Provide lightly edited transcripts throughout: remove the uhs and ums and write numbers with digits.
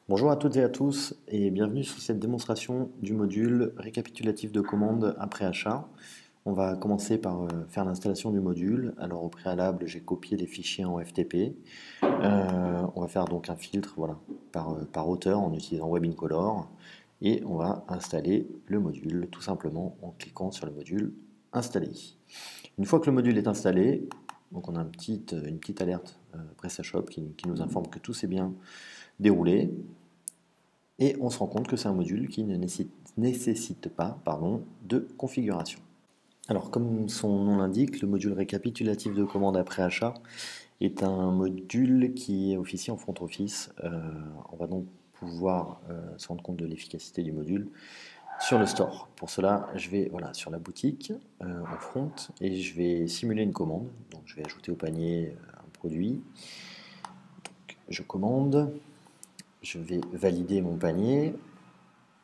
Bonjour à toutes et à tous et bienvenue sur cette démonstration du module récapitulatif de commande après achat. On va commencer par faire l'installation du module. Alors au préalable, j'ai copié les fichiers en FTP. On va faire donc un filtre voilà, par auteur en utilisant WebIncolor et on va installer le module tout simplement en cliquant sur le module installer. Une fois que le module est installé, donc on a une petite alerte PrestaShop qui nous informe que tout s'est bien déroulé. Et on se rend compte que c'est un module qui ne nécessite pas de configuration. Alors comme son nom l'indique, le module récapitulatif de commande après achat est un module qui officie en front office. On va donc pouvoir se rendre compte de l'efficacité du module sur le store. Pour cela, je vais sur la boutique en front et je vais simuler une commande. Donc je vais ajouter au panier un produit. Donc, je commande. Je vais valider mon panier.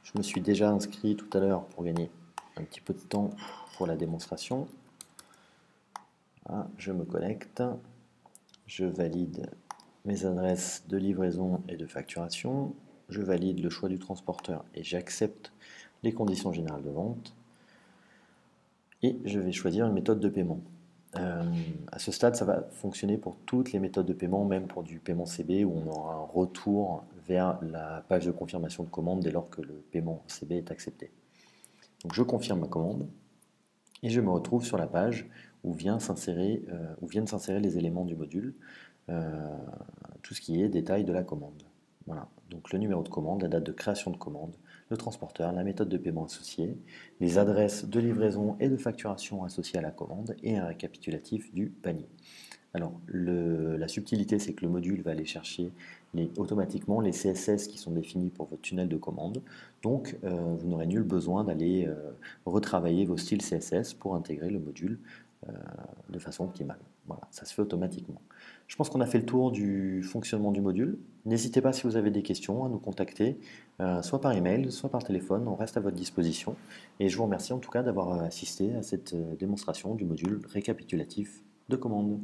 Je me suis déjà inscrit tout à l'heure pour gagner un petit peu de temps pour la démonstration. Voilà, je me connecte. Je valide mes adresses de livraison et de facturation. Je valide le choix du transporteur et j'accepte les conditions générales de vente. Et je vais choisir une méthode de paiement. À ce stade, ça va fonctionner pour toutes les méthodes de paiement, même pour du paiement CB où on aura un retour vers la page de confirmation de commande dès lors que le paiement CB est accepté. Donc je confirme ma commande et je me retrouve sur la page où viennent s'insérer les éléments du module, tout ce qui est détail de la commande. Voilà, donc le numéro de commande, la date de création de commande, le transporteur, la méthode de paiement associée, les adresses de livraison et de facturation associées à la commande et un récapitulatif du panier. Alors, la subtilité, c'est que le module va aller chercher automatiquement les CSS qui sont définis pour votre tunnel de commande. Donc, vous n'aurez nul besoin d'aller retravailler vos styles CSS pour intégrer le module de façon optimale. Voilà, ça se fait automatiquement. Je pense qu'on a fait le tour du fonctionnement du module. N'hésitez pas si vous avez des questions à nous contacter, soit par email, soit par téléphone. On reste à votre disposition. Et je vous remercie en tout cas d'avoir assisté à cette démonstration du module récapitulatif de commande.